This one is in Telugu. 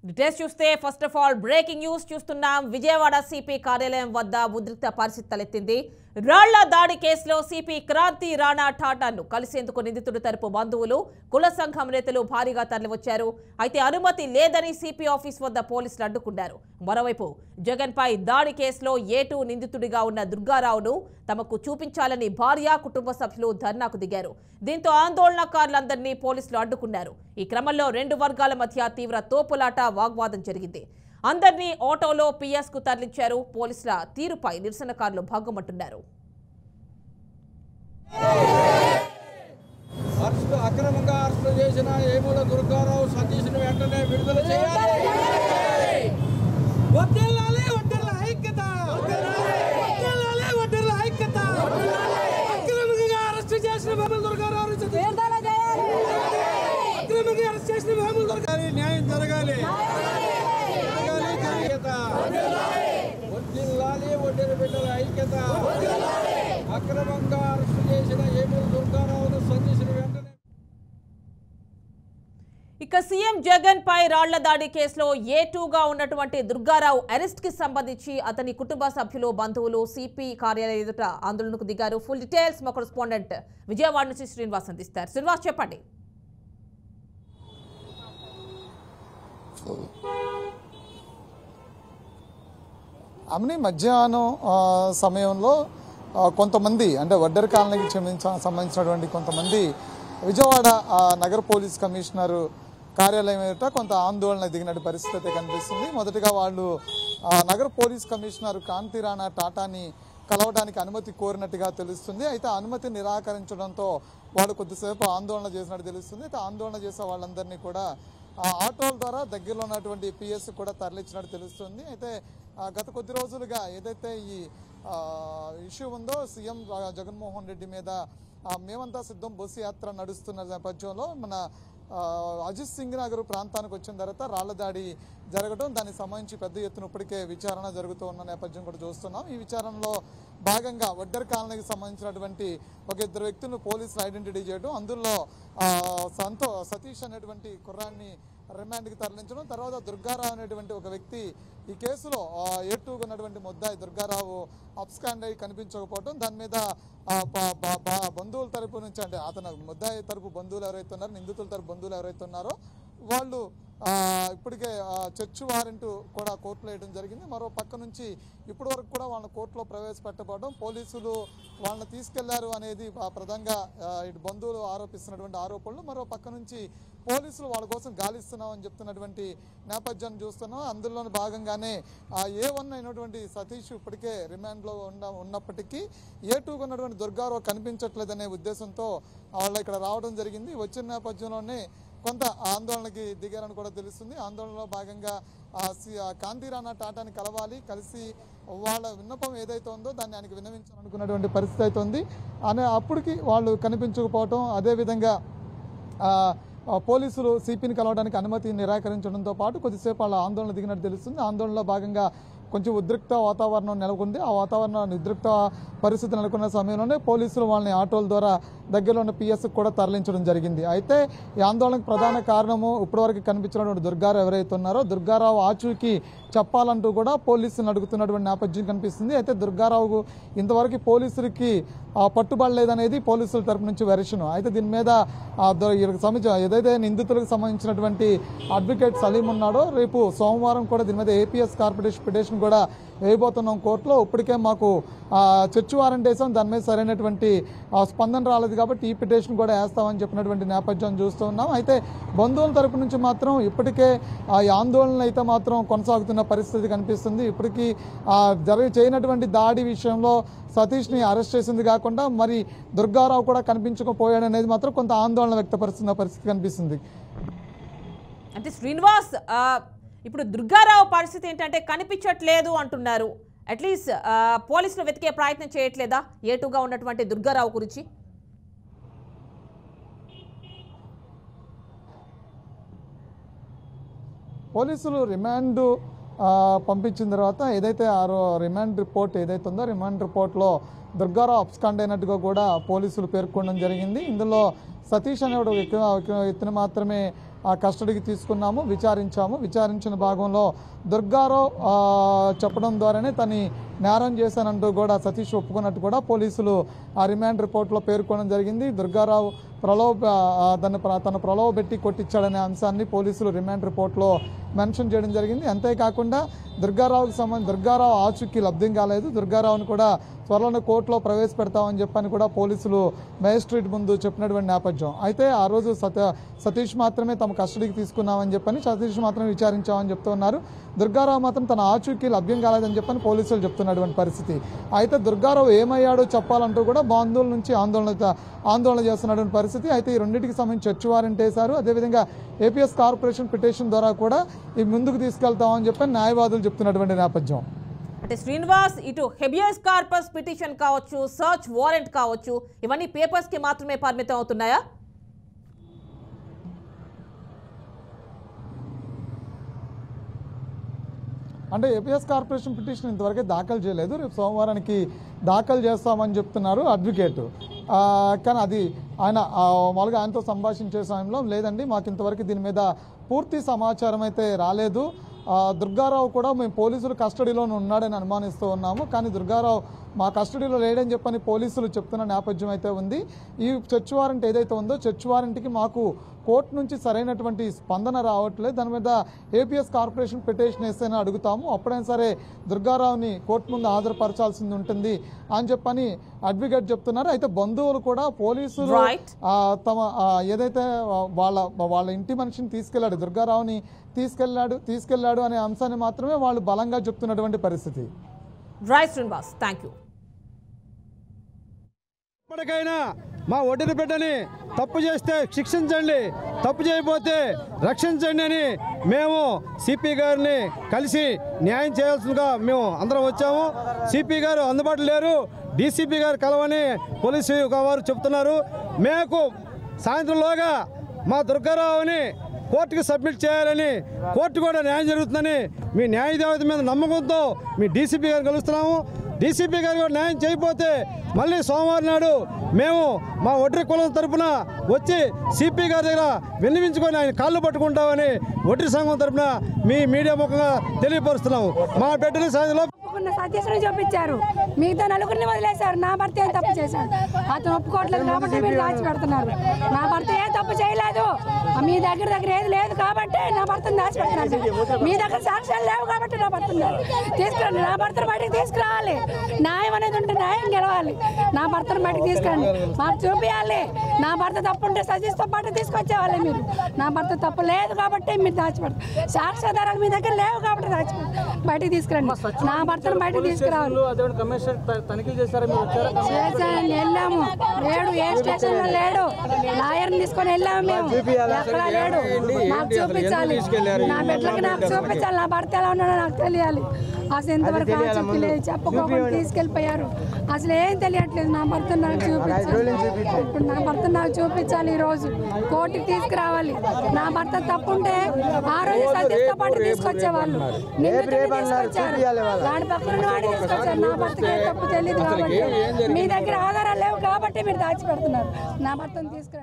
డీటెయిల్స్ చూస్తే first of all breaking news చూస్తున్నాం. విజయవాడ సిపి కార్యాలయం వద్ద ఉద్రిక్త పరిస్థితి తలెత్తింది. రాళ్ల దాడి కేసులో సిపి క్రాంతి రాణా ఠాటాను కలిసేందుకు నిందితుడి తరపు బంధువులు, కుల సంఘం నేతలు భారీగా తరలివచ్చారు. అయితే అనుమతి లేదని సిపి ఆఫీస్ వద్ద పోలీసులు అడ్డుకున్నారు. మరోవైపు జగన్ పై దాడి కేసులో A2 నిందితుడిగా ఉన్న దుర్గారావును తమకు చూపించాలని భార్య, కుటుంబ సభ్యులు ధర్నాకు దిగారు. దీంతో ఆందోళనకారులందరినీ పోలీసులు అడ్డుకున్నారు. ఈ క్రమంలో రెండు వర్గాల మధ్య తీవ్ర తోపులాట, వాగ్వాదం జరిగింది. అందరినీ ఆటోలో PS కు తరలించారు. పోలీసుల తీరుపై నిరసనకారులు భగ్గుమంటున్నారు. అక్రమంగా అరెస్టు చేసిన ఏమూల దుర్గారావు సతీష్ను వెంటనే విడుదల చేయాలి. వడ్డెల్లాలి వడ్డెల్ల ఐక్యత, వడ్డెల్లాలి వడ్డెల్ల ఐక్యత. అక్రమంగా అరెస్టు చేసిన ఏమూల దుర్గారావు విడుదల చేయాలి. అక్రమంగా అరెస్టు చేసిన ఏమూల దుర్గారావు న్యాయం జరగాలి. వడ్డెల్లాలి వడ్డెల బిడ్డల ఐక్యత. అక్రమంగా అరెస్టు చేసిన ఏమూల దుర్గారావును సతీష్ను వెంటనే. ఇక సీఎం జగన్ పై రాళ్ల దాడి కేసులో A2గా ఉన్నటువంటి దుర్గారావు అరెస్ట్ కి సంబంధించి అతని కుటుంబ సభ్యులు, బంధువులు సిపి కార్యాలయం ఎదుట ఆందోళనకు దిగారు. ఫుల్ డీటెయిల్స్ మా కరెస్పాండెంట్ విజయవాడ నుంచి శ్రీనివాస్ అందిస్తారు. శ్రీనివాస్, చెప్పండి. అమ్ని మధ్యాహ్నం సమయంలో కొంతమంది అంటే వడ్డెర కాలనీకి సంబంధించినటువంటి కొంతమంది విజయవాడ నగర పోలీస్ కమిషనర్ కార్యాలయం ఎదుట కొంత ఆందోళన దిగినట్టు పరిస్థితి అయితే కనిపిస్తుంది. మొదటిగా వాళ్ళు నగర పోలీస్ కమిషనర్ క్రాంతి రాణా ఠాటాని కలవడానికి అనుమతి కోరినట్టుగా తెలుస్తుంది. అయితే అనుమతి నిరాకరించడంతో వాళ్ళు కొద్దిసేపు ఆందోళన చేసినట్టు తెలుస్తుంది. అయితే ఆందోళన చేసే వాళ్ళందరినీ కూడా ఆటోల ద్వారా దగ్గరలో ఉన్నటువంటి PS కూడా తరలించినట్టు తెలుస్తుంది. అయితే గత కొద్ది రోజులుగా ఏదైతే ఈ ఇష్యూ ఉందో సీఎం జగన్మోహన్ రెడ్డి మీద మేమంతా సిద్ధం బస్సు యాత్ర నడుస్తున్న నేపథ్యంలో మన అజిత్ సింగ్ నగర్ ప్రాంతానికి వచ్చిన తర్వాత రాళ్ల దాడి జరగడం, దానికి సంబంధించి పెద్ద ఎత్తున ఇప్పటికే విచారణ జరుగుతూ ఉన్న నేపథ్యం కూడా చూస్తున్నాం. ఈ విచారణలో భాగంగా వడ్డెర కాలనీకి సంబంధించినటువంటి ఒక ఇద్దరు వ్యక్తులను పోలీసులు ఐడెంటిటీ చేయడం, అందులో సతీష్ అనేటువంటి కుర్రాన్ని రిమాండ్కి తరలించడం, తర్వాత దుర్గారావు అనేటువంటి ఒక వ్యక్తి ఈ కేసులో A2 ఉన్నటువంటి ముద్దాయి దుర్గారావు అబ్స్కాండ్ అయి కనిపించకపోవడం, దాని మీద బంధువుల తరపు నుంచి అంటే అతను ముద్దాయి తరపు బంధువులు ఎవరైతే ఉన్నారో, నిందితుల తరపు బంధువులు ఎవరైతే ఉన్నారో వాళ్ళు ఇప్పటికే చర్చ్ వారెంట్ కూడా కోర్టులో వేయడం జరిగింది. మరో పక్క నుంచి ఇప్పటి వరకు కూడా వాళ్ళని కోర్టులో ప్రవేశపెట్టబడడం, పోలీసులు వాళ్ళని తీసుకెళ్లారు అనేది ప్రధానంగా ఇటు బంధువులు ఆరోపిస్తున్నటువంటి ఆరోపణలు. మరో పక్క నుంచి పోలీసులు వాళ్ళ కోసం గాలిస్తున్నామని చెప్తున్నటువంటి నేపథ్యాన్ని చూస్తున్నాం. అందులో భాగంగానే A1 అయినటువంటి సతీష్ ఇప్పటికే రిమాండ్లో ఉన్నప్పటికీ A2 ఉన్నటువంటి దుర్గారావు కనిపించట్లేదనే ఉద్దేశంతో వాళ్ళు ఇక్కడ రావడం జరిగింది. వచ్చిన నేపథ్యంలోనే కొంత ఆందోళనకి దిగారని కూడా తెలుస్తుంది. ఆందోళనలో భాగంగా క్రాంతి రాణా ఠాటాని కలిసి వాళ్ళ విన్నపం ఏదైతే ఉందో దాన్ని ఆయనకి విన్నవించాలనుకున్నటువంటి పరిస్థితి అయితే ఉంది. అప్పటికి వాళ్ళు కనిపించకపోవటం, అదేవిధంగా పోలీసులు సిపిని కలవడానికి అనుమతి నిరాకరించడంతో పాటు కొద్దిసేపు వాళ్ళ ఆందోళన దిగినట్టు తెలుస్తుంది. ఆందోళనలో భాగంగా కొంచెం ఉద్రిక్త వాతావరణం నెలకొంది. ఆ వాతావరణాన్ని ఉద్రిక్త పరిస్థితి నెలకొన్న సమయంలోనే పోలీసులు వాళ్ళని ఆటోల ద్వారా దగ్గరలో ఉన్న PS కూడా తరలించడం జరిగింది. అయితే ఈ ఆందోళనకు ప్రధాన కారణము ఇప్పటివరకు కనిపించినటువంటి దుర్గారావు ఎవరైతే ఉన్నారో దుర్గారావు ఆచూకీ చెప్పాలంటూ కూడా పోలీసులను అడుగుతున్నటువంటి నేపథ్యం కనిపిస్తుంది. అయితే దుర్గారావు ఇంతవరకు పోలీసులకి పట్టుబడలేదనేది పోలీసుల తరపు నుంచి వెర్షన్. అయితే దీని మీద ఏదైతే నిందితులకు సంబంధించినటువంటి అడ్వకేట్ సలీం ఉన్నాడో రేపు సోమవారం కూడా దీని మీద APS కార్పొరేషన్ పిటిషన్ కూడా వేయబోతున్నాం కోర్టులో. ఇప్పటికే మాకు చర్చ్ వారెంట్ వేసాం, దాని మీద సరైనటువంటి స్పందన రాలేదు కాబట్టి ఈ పిటిషన్ కూడా వేస్తామని చెప్పినటువంటి నేపథ్యం చూస్తూ ఉన్నాం. అయితే బంధువుల తరపు నుంచి మాత్రం ఇప్పటికే ఈ ఆందోళనలు అయితే మాత్రం కొనసాగుతున్న పరిస్థితి కనిపిస్తుంది. ఇప్పటికీ చేయనటువంటి దాడి విషయంలో సతీష్ని అరెస్ట్ చేసింది కాకుండా మరి దుర్గారావు కూడా కనిపించకపోయాడు అనేది మాత్రం కొంత ఆందోళన వ్యక్తపరుస్తున్న పరిస్థితి కనిపిస్తుంది. అంటే శ్రీనివాస్, ఇప్పుడు దుర్గారావు పరిస్థితి ఏంటంటే కనిపించట్లేదు అంటున్నారు. అట్లీస్ట్ పోలీసులు వెతికే ప్రయత్నం చేయట్లేదా A2గా ఉన్నటువంటి దుర్గారావు గురించి? పోలీసులు రిమాండ్ పంపించిన తర్వాత ఏదైతే రిమాండ్ రిపోర్ట్ ఏదైతే ఉందో రిమాండ్ రిపోర్ట్లో దుర్గారావు అబ్స్కాండ్ అయినట్టుగా కూడా పోలీసులు పేర్కొనడం జరిగింది. ఇందులో సతీష్ అనే వ్యక్తిని మాత్రమే కస్టడీకి తీసుకున్నాము, విచారించిన భాగంలో దుర్గారావు చెప్పడం ద్వారానే తను నేరం చేశానంటూ కూడా సతీష్ ఒప్పుకున్నట్టు కూడా పోలీసులు ఆ రిమాండ్ రిపోర్ట్లో పేర్కొనడం జరిగింది. దుర్గారావు తన ప్రలోభ పెట్టి కొట్టించాడనే అంశాన్ని పోలీసులు రిమాండ్ రిపోర్ట్లో మెన్షన్ చేయడం జరిగింది. అంతేకాకుండా దుర్గారావు ఆచూకీ లబ్ధం కాలేదు, దుర్గారావును కూడా త్వరలోనే కోర్టులో ప్రవేశపెడతామని చెప్పని కూడా పోలీసులు మేజిస్ట్రేట్ ముందు చెప్పినటువంటి నేపథ్యం. అయితే ఆ రోజు సతీష్ మాత్రమే తమ కస్టడీకి తీసుకున్నామని చెప్పని, సతీష్ మాత్రమే విచారించామని చెప్తున్నారు. దుర్గారావు మాత్రం తన ఆచూకీ లభ్యం కాలేదని చెప్పని పోలీసులు చెప్తున్నటువంటి పరిస్థితి. అయితే దుర్గారావు ఏమయ్యాడో చెప్పాలంటూ కూడా బంధువుల నుంచి ఆందోళన చేస్తున్నటువంటి పరిస్థితి. అయితే ఈ రెండింటికి సంబంధించి సెర్చ్ వారెంట్ వేశారు. అదేవిధంగా ఏపీఎస్ కార్పొరేషన్ పిటిషన్ ద్వారా కూడా ఈ ముందుకు తీసుకెళ్తామని చెప్పని న్యాయవాదులు చెప్తున్నటువంటి నేపథ్యం. అంటే శ్రీనివాస్, ఇటు హెబియస్ కార్పస్ పిటిషన్ కావచ్చు, సర్చ్ వారెంట్ కావచ్చు, ఇవన్నీ పేపర్స్ కి మాత్రమే పరిమితం అవుతున్నాయా? అంటే ఏపీఎస్ కార్పొరేషన్ పిటిషన్ ఇంతవరకు దాఖలు చేయలేదు. రేపు సోమవారానికి దాఖలు చేస్తామని చెప్తున్నారు అడ్వకేట్. కానీ అది మామూలుగా ఆయనతో సంభాషించే సమయంలో లేదండి, మాకు ఇంతవరకు దీని మీద పూర్తి సమాచారం అయితే రాలేదు, దుర్గారావు కూడా మేము పోలీసులు కస్టడీలోనే ఉన్నాడని అనుమానిస్తూ ఉన్నాము, కానీ దుర్గారావు మా కస్టడీలో లేడని చెప్పని పోలీసులు చెప్తున్న నేపథ్యం అయితే ఉంది. ఈ సెర్చ్ వారెంట్ ఏదైతే ఉందో సెర్చ్ వారెంట్కి మాకు కోర్టు నుంచి సరైనటువంటి స్పందన రావట్లేదు, దాని మీద ఏపీఎస్ కార్పొరేషన్ పిటిషన్ వేస్తేనే అడుగుతాము, అప్పుడైనా సరే దుర్గారావుని కోర్టు ముందు హాజరుపరచాల్సింది ఉంటుంది అని చెప్పని అడ్వకేట్ చెప్తున్నారు. అయితే బంధువులు కూడా పోలీసులు తమ ఏదైతే వాళ్ళ ఇంటి మనిషిని తీసుకెళ్లాడు, దుర్గారావుని తీసుకెళ్లాడు అనే అంశాన్ని మాత్రమే వాళ్ళు బలంగా చెప్తున్నటువంటి పరిస్థితి. ఇప్పటికైనా మా ఒడ్డుని బిడ్డని తప్పు చేస్తే శిక్షించండి, తప్పు చేయకపోతే రక్షించండి అని మేము సిపి గారిని కలిసి న్యాయం చేయాల్సిందిగా మేము అందరం వచ్చాము. సిపి గారు అందుబాటులో లేరు, డీసీపీ గారు కలవని పోలీసు వారు చెప్తున్నారు. మేము సాయంత్రంలోగా మా దుర్గారావుని కోర్టుకి సబ్మిట్ చేయాలని, కోర్టు కూడా న్యాయం జరుగుతుందని మీ న్యాయదేవత మీద నమ్మకంతో మీ డీసీపీ గారు కలుస్తున్నాము. డీసీపీ గారు కూడా న్యాయం చేయకపోతే మళ్ళీ సోమవారం నాడు మేము మా ఒడ్రి కులం తరఫున వచ్చి సిపి గారి దగ్గర విన్నవించుకొని ఆయన కాళ్ళు పట్టుకుంటామని ఒడ్రి సంఘం తరఫున మీ మీడియా ముఖంగా తెలియపరుస్తున్నాము. మా బిడ్డని సాయంత్రం సతీష్ని చూపించారు, మిగతా నలుగురిని వదిలేశారు. నా భర్త ఏం తప్పు చేశాడు, అతను ఒప్పుకోవట్లేదు కాబట్టి మీరు దాచిపెడుతున్నారు. నా భర్త ఏం తప్పు చేయలేదు, మీ దగ్గర ఏది లేదు కాబట్టి నా భర్తను దాచిపెడుతున్నారు. మీ దగ్గర సాక్ష్యాలు లేవు కాబట్టి నా భర్తను తీసుకురండి, నా భర్తను బయటకు తీసుకురావాలి. న్యాయం అనేది ఉంటే న్యాయం గెలవాలి. నా భర్తను బయటకు తీసుకురండి, మాకు చూపించాలి. నా భర్త తప్పు ఉంటే సతీష్తో పాటు తీసుకొచ్చేవాళ్ళే మీరు. నా భర్త తప్పు లేదు కాబట్టి మీరు దాచిపెడతారు. సాక్ష్యాధారాలు మీ దగ్గర లేవు కాబట్టి బయటకు తీసుకురండి. నా భర్తను బయటకు తీసుకురావాలి. వెళ్ళాము, లేడు, ఏ స్టేషన్ లో లేడు. లాయర్ని తీసుకొని వెళ్ళాము మేము, ఎక్కడా లేడు. నాకు చూపించాలి, నా బిడ్డలకి నాకు చూపించాలి. నా భర్త ఎలా ఉన్నాడో నాకు తెలియాలి. అసలు ఎంతవరకు ఆచూకీ లేదు, చెప్పుకోకుండా తీసుకెళ్ళిపోయారు. అసలు ఏం తెలియట్లేదు. నా భర్త నాకు చూపించాలి. ఇప్పుడు నా భర్త నాకు చూపించాలి. ఈ రోజు కోర్టుకి తీసుకురావాలి. నా భర్త తప్పుంటే ఆ రోజు సతీష్తో పాటు తీసుకొచ్చేవాళ్ళు. వాడి పక్కన వాడి తీసుకొచ్చారు. నా భర్తకి ఏ తప్పు తెలియదు కాబట్టి, మీ దగ్గర ఆధారాలు లేవు కాబట్టి మీరు దాచిపెడుతున్నారు. నా భర్తను తీసుకురండి.